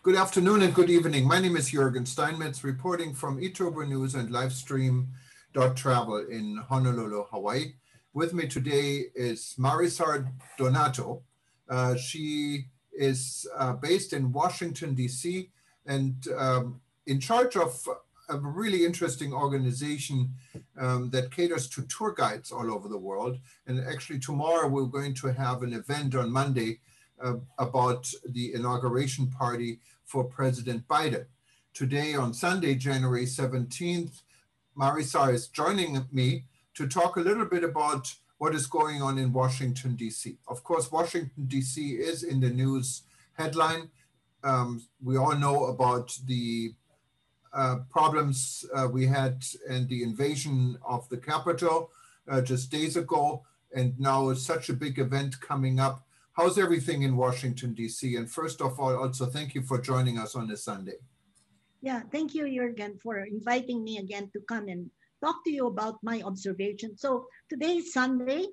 Good afternoon and good evening. My name is Jürgen Steinmetz, reporting from eTurboNews and Livestream.travel in Honolulu, Hawaii. With me today is Maricar Donato. She is based in Washington, D.C. and in charge of a really interesting organization that caters to tour guides all over the world. And actually tomorrow we're going to have an event on Monday about the inauguration party for President Biden. Today on Sunday, January 17th, Maricar is joining me to talk a little bit about what is going on in Washington, D.C. Of course, Washington, D.C. is in the news headline. We all know about the problems we had and the invasion of the Capitol just days ago, and now it's such a big event coming up. How's everything in Washington, D.C.? And first of all, also thank you for joining us on this Sunday. Yeah, thank you, Jürgen, for inviting me again to come and talk to you about my observation. So today is Sunday,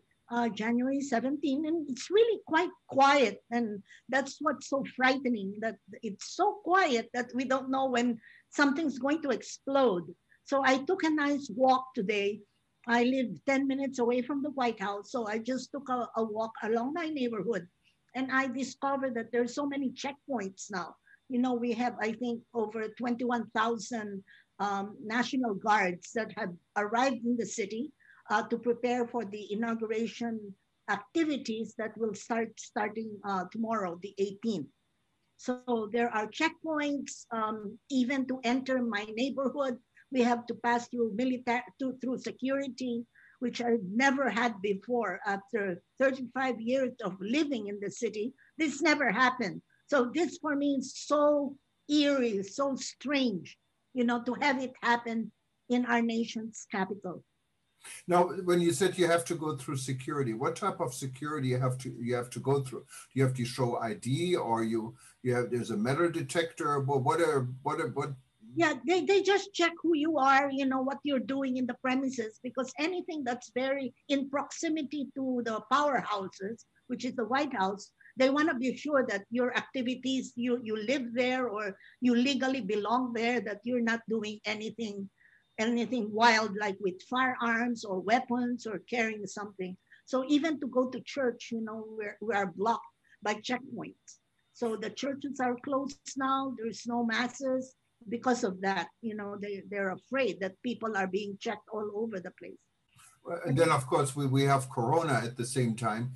January 17, and it's really quite quiet. And that's what's so frightening, that it's so quiet that we don't know when something's going to explode. So I took a nice walk today. I live 10 minutes away from the White House, so I just took a walk along my neighborhood, and I discovered that there's so many checkpoints now. You know, we have, I think, over 21,000 National Guards that have arrived in the city to prepare for the inauguration activities that will starting tomorrow, the 18th. So there are checkpoints, even to enter my neighborhood. We have to pass through through security, which I've never had before. After 35 years of living in the city, this never happened. So this for me is so eerie, so strange, you know, to have it happen in our nation's capital. Now, when you said you have to go through security, what type of security you have to go through? Do you have to show ID, or there's a metal detector? What? Yeah, they just check who you are, you know, what you're doing in the premises, because anything that's very in proximity to the powerhouses, which is the White House, they want to be sure that your activities, you live there or you legally belong there, that you're not doing anything wild, like with firearms or weapons or carrying something. So even to go to church, you know, we are blocked by checkpoints. So the churches are closed now. There's no masses. Because of that, you know, they're afraid that people are being checked all over the place. And then, of course, we have Corona at the same time,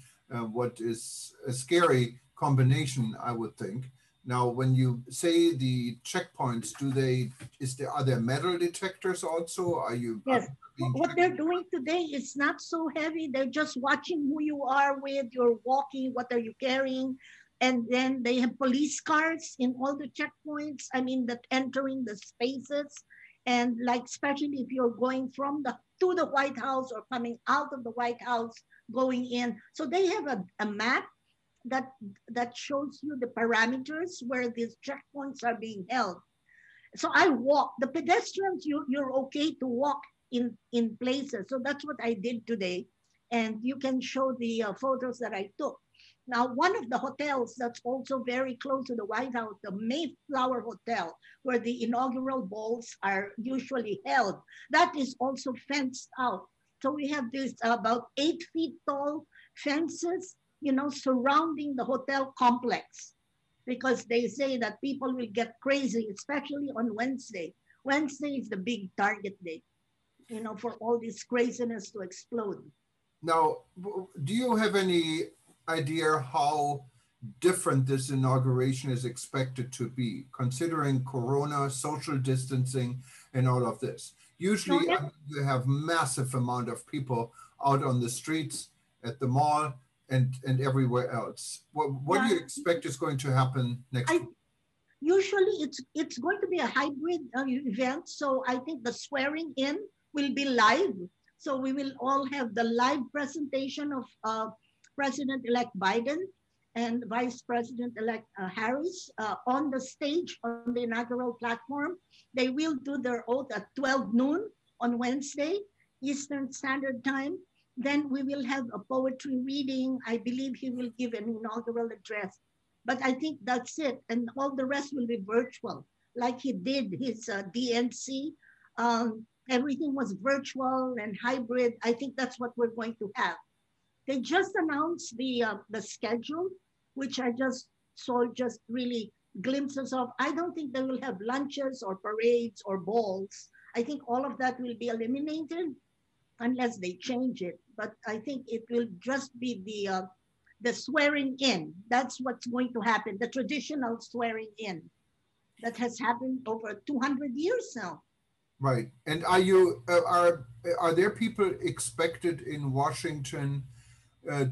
what is a scary combination, I would think. Now, when you say the checkpoints, are there metal detectors also? Are you? Yes. What they're doing today is not so heavy. They're just watching who you are with, you're walking, what are you carrying? And then they have police cars in all the checkpoints. I mean, that entering the spaces, and like especially if you're going to the White House or coming out of the White House, going in. So they have a map that shows you the parameters where these checkpoints are being held. So I walk. The pedestrians, you're okay to walk in places. So that's what I did today, and you can show the photos that I took. Now, one of the hotels that's also very close to the White House, the Mayflower Hotel, where the inaugural balls are usually held, that is also fenced out. So we have this about 8 feet tall fences, you know, surrounding the hotel complex, because they say that people will get crazy, especially on Wednesday. Wednesday is the big target day, you know, for all this craziness to explode. Now, do you have any idea how different this inauguration is expected to be, considering Corona, social distancing, and all of this? Usually, you have massive amount of people out on the streets, at the mall, and everywhere else. What do you expect is going to happen next week? Usually, it's going to be a hybrid event. So I think the swearing in will be live. So we will all have the live presentation of President-elect Biden and Vice President-elect Harris on the stage on the inaugural platform. They will do their oath at 12 noon on Wednesday, Eastern Standard Time. Then we will have a poetry reading. I believe he will give an inaugural address But I think that's it. And all the rest will be virtual, like he did his DNC. Everything was virtual and hybrid. I think that's what we're going to have. They just announced the schedule, which I just saw just really glimpses of. I don't think they will have lunches or parades or balls. I think all of that will be eliminated unless they change it. But I think it will just be the swearing in. That's what's going to happen. The traditional swearing in that has happened over 200 years now. Right. And are there people expected in Washington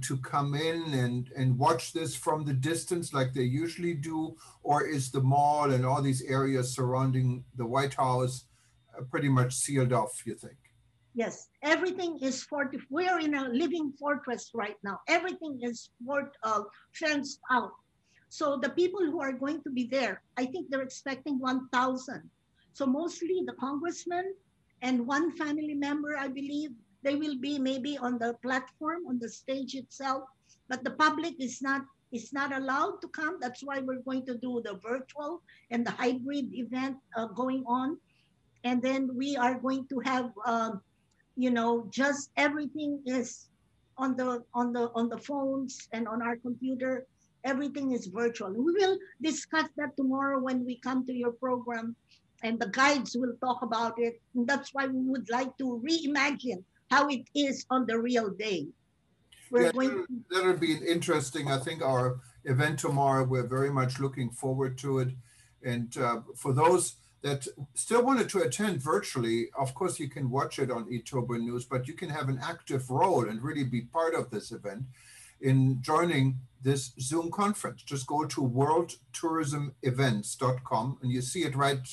to come in and watch this from the distance like they usually do, or is the mall and all these areas surrounding the White House pretty much sealed off, you think? Yes, everything is fortified. We are in a living fortress right now. Everything is fenced out. So the people who are going to be there, I think they're expecting 1,000. So mostly the congressman and one family member, I believe, they will be maybe on the platform, on the stage itself. But the public is not allowed to come. That's why we're going to do the virtual and the hybrid event going on. And then we are going to have just everything is on the phones and on our computer. Everything is virtual. We will discuss that tomorrow when we come to your program, and the guides will talk about it. And that's why we would like to reimagine how it is on the real day. We're Yeah, going to, that'll be interesting. I think our event tomorrow, we're very much looking forward to it. And for those that still wanted to attend virtually, of course, you can watch it on eTurboNews, but you can have an active role and really be part of this event in joining this Zoom conference. Just go to worldtourismevents.com and you see it right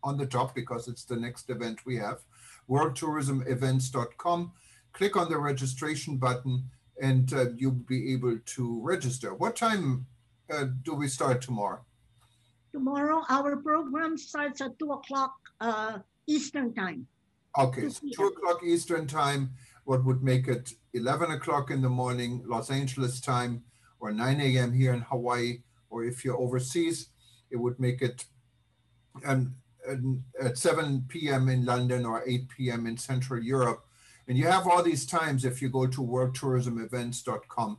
on the top because it's the next event we have, worldtourismevents.com. Click on the registration button and you'll be able to register. What time do we start tomorrow? tomorrow, our program starts at 2 o'clock Eastern time, Okay, 2 so 2 p.m. o'clock Eastern time, what would make it 11 o'clock in the morning, Los Angeles time, or 9 a.m. here in Hawaii, or if you're overseas, it would make it at 7 p.m. in London or 8 p.m. in Central Europe. And you have all these times if you go to worldtourismevents.com.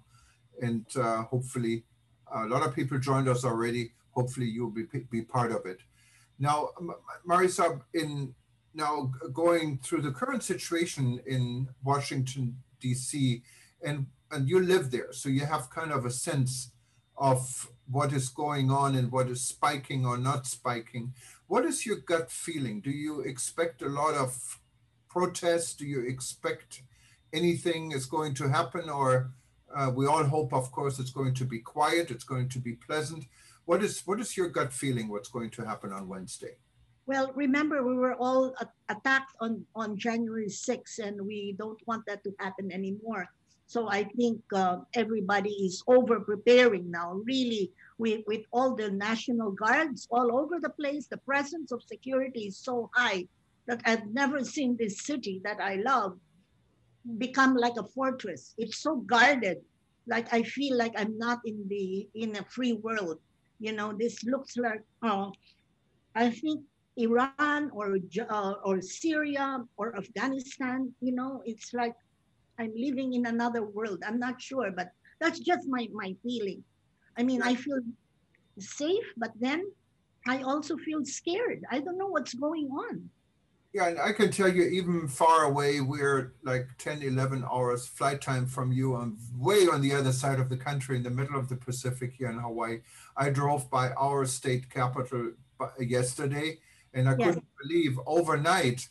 And hopefully, a lot of people joined us already. Hopefully, you'll be part of it. Now, Marisol, now going through the current situation in Washington, D.C., and you live there, so you have kind of a sense of what is going on and what is spiking or not spiking. What is your gut feeling? Do you expect a lot of protests? Do you expect anything is going to happen? Or we all hope, of course, it's going to be quiet, it's going to be pleasant. What is your gut feeling what's going to happen on Wednesday? Well, remember, we were all attacked on January 6th, and we don't want that to happen anymore. So I think everybody is over preparing now, really, with all the National Guards all over the place. The presence of security is so high that I've never seen this city that I love become like a fortress. It's so guarded. Like I feel like I'm not in a free world. This looks like I think Iran or Syria or Afghanistan. It's like I'm living in another world. I'm not sure, but that's just my feeling. I mean, I feel safe, but then I also feel scared. I don't know what's going on. Yeah, and I can tell you, even far away, we're like 10, 11 hours flight time from you. I'm way on the other side of the country in the middle of the Pacific here in Hawaii. I drove by our state capital yesterday, and I Yes. couldn't believe overnight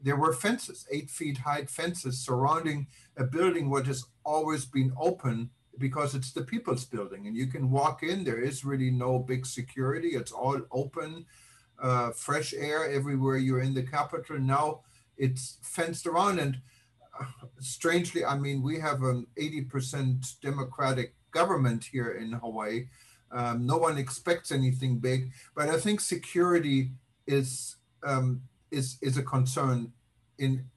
there were fences, 8 feet high fences surrounding a building what has always been open because it's the people's building. And you can walk in, there is really no big security. It's all open. Fresh air everywhere you're in the capital. Now it's fenced around, and strangely, I mean, we have an 80% Democratic government here in Hawaii. No one expects anything big, but I think security is a concern in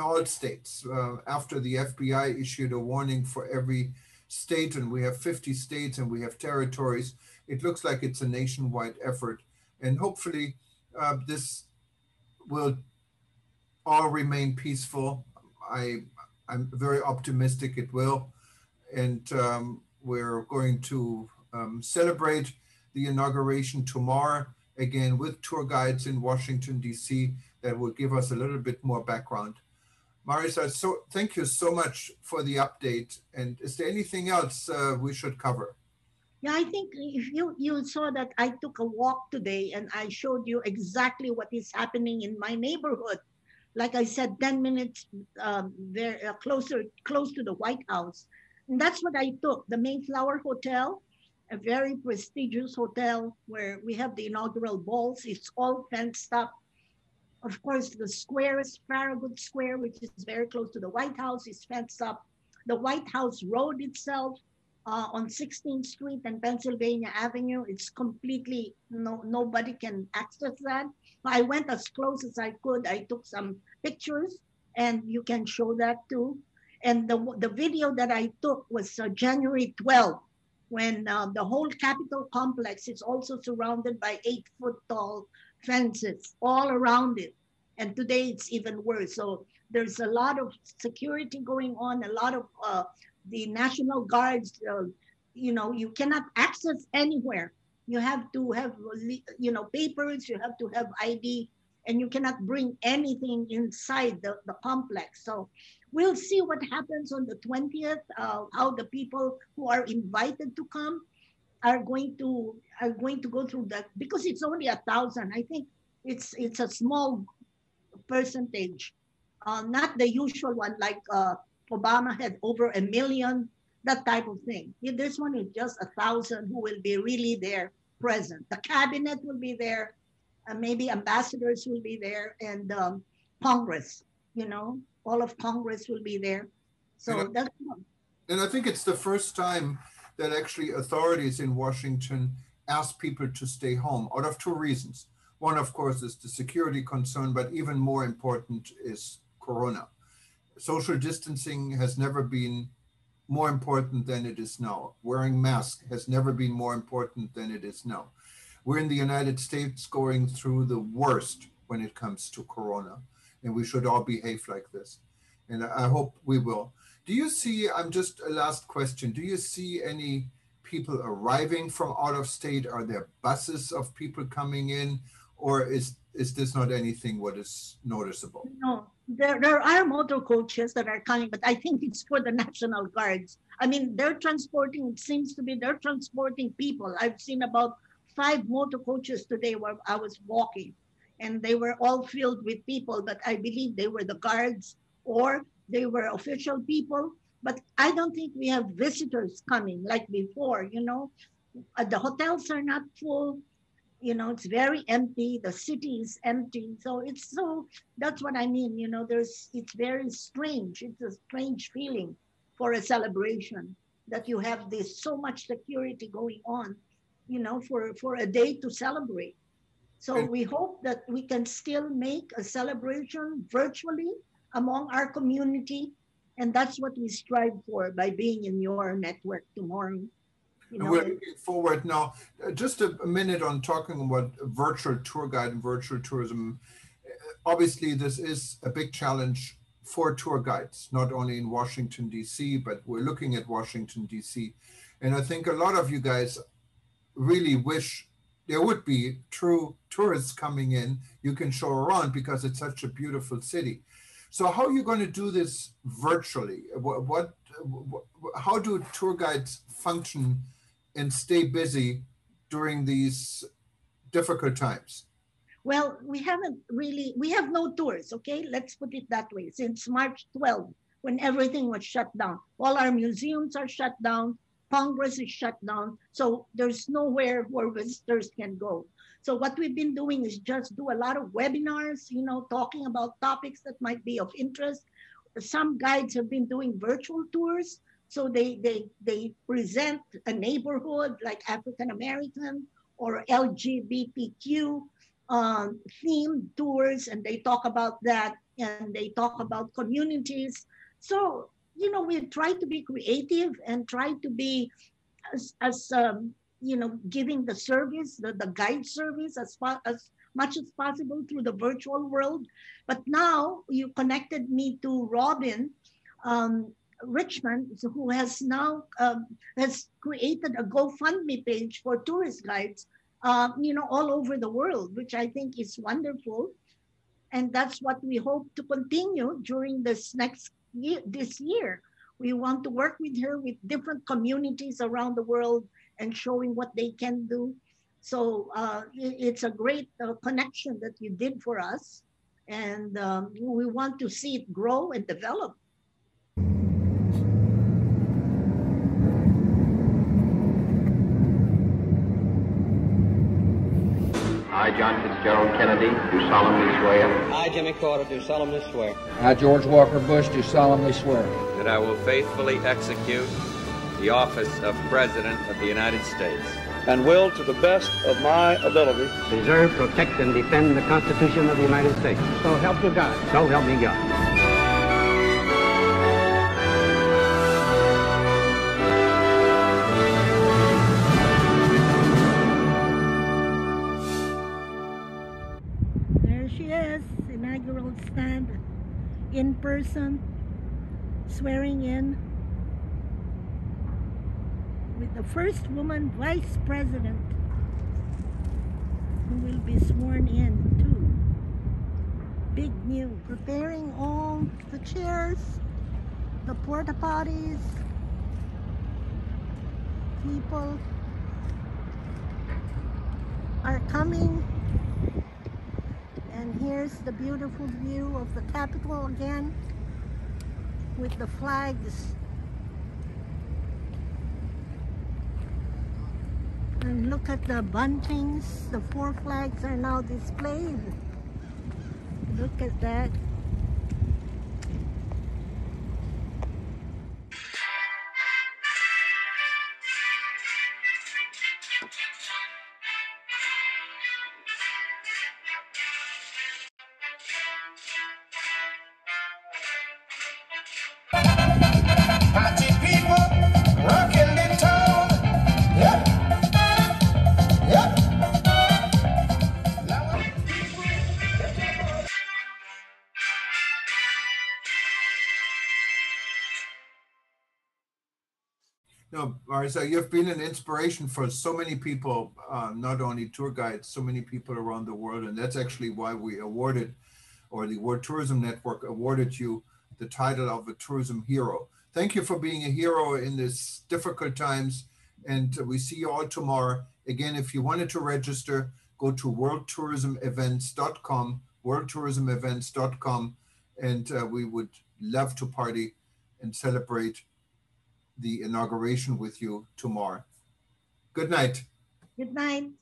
all states. After the FBI issued a warning for every state, and we have 50 states and we have territories. It looks like it's a nationwide effort. And hopefully this will all remain peaceful. I, I'm very optimistic it will. And we're going to celebrate the inauguration tomorrow, again with tour guides in Washington, D.C., that will give us a little bit more background. Marisa, so thank you so much for the update. And is there anything else we should cover? Yeah, I think if you saw that I took a walk today and I showed you exactly what is happening in my neighborhood. Like I said, 10 minutes very close to the White House, and that's what I took. The Mayflower Hotel, a very prestigious hotel where we have the inaugural balls. It's all fenced up. Of course, the square is Farragut Square, which is very close to the White House, is fenced up. The White House Road itself on 16th Street and Pennsylvania Avenue, it's completely, nobody can access that. I went as close as I could. I took some pictures, and you can show that too. And the video that I took was January 12th, when the whole Capitol complex is also surrounded by 8 foot tall fences all around it. And today it's even worse. So there's a lot of security going on, a lot of the National Guards. You cannot access anywhere. You have to have, papers, you have to have ID, and you cannot bring anything inside the complex. So we'll see what happens on the 20th, how the people who are invited to come are going to go through that, because it's only 1,000. I think it's a small percentage, not the usual one like Obama had over 1 million, that type of thing. This one is just 1,000 who will be really there present. The cabinet will be there, maybe ambassadors will be there, and Congress, all of Congress will be there. And I, So that's and I think it's the first time that actually authorities in Washington ask people to stay home out of two reasons. One, of course, is the security concern, but even more important is Corona. Social distancing has never been more important than it is now. Wearing masks has never been more important than it is now. We're in the United States going through the worst when it comes to Corona, and we should all behave like this. And I hope we will. Do you see, I'm just a last question, do you see any people arriving from out of state? Are there buses of people coming in? Or is this not anything what is noticeable? No, there are motor coaches that are coming, but I think it's for the National Guards. I mean, it seems to be they're transporting people. I've seen about 5 motor coaches today where I was walking, and they were all filled with people, but I believe they were the guards or they were official people. But I don't think we have visitors coming like before, The hotels are not full. It's very empty. The city is empty. So that's what I mean. It's very strange. It's a strange feeling for a celebration that you have this so much security going on, for a day to celebrate. So And, we hope that we can still make a celebration virtually among our community. And that's what we strive for by being in your network tomorrow. You and know, we're and looking forward now. Just a minute on talking about virtual tour guide and virtual tourism. Obviously, this is a big challenge for tour guides, not only in Washington, D.C., but we're looking at Washington, D.C. And I think a lot of you guys really wish there would be true tourists coming in you can show around because it's such a beautiful city. So how are you going to do this virtually? How do tour guides function and stay busy during these difficult times? well, we have no tours, okay? Let's put it that way. Since March 12th, when everything was shut down, all our museums are shut down, Congress is shut down, so there's nowhere where visitors can go. So what we've been doing is just do a lot of webinars, talking about topics that might be of interest. Some guides have been doing virtual tours. So they present a neighborhood like African American or LGBTQ themed tours, and they talk about that, and they talk about communities. So you know, we try to be creative and try to be as you know, giving the service, the guide service as much as possible through the virtual world. But now you connected me to Robin Richmond, who has now has created a GoFundMe page for tourist guides, you know, all over the world, which I think is wonderful. And that's what we hope to continue during this next year, this year. We want to work with her with different communities around the world and showing what they can do. So it's a great connection that you did for us. And we want to see it grow and develop. I, John Fitzgerald Kennedy, do solemnly swear. I, Jimmy Carter, do solemnly swear. I, George Walker Bush, do solemnly swear that I will faithfully execute the office of President of the United States and will, to the best of my ability, preserve, protect, and defend the Constitution of the United States. So help me God. So help me God. Inaugural stand in person, swearing in with the first woman vice president who will be sworn in too. Big news. Preparing all the chairs, the porta potties. People are coming. And here's the beautiful view of the Capitol again with the flags. And look at the buntings. The 4 flags are now displayed. Look at that. No, Marisa, you've been an inspiration for so many people, not only tour guides, so many people around the world. And that's actually why we awarded, or the World Tourism Network awarded you the title of a tourism hero. Thank you for being a hero in these difficult times. And we see you all tomorrow. Again, if you wanted to register, go to worldtourismevents.com, worldtourismevents.com, and we would love to party and celebrate the inauguration with you tomorrow. Good night. Good night.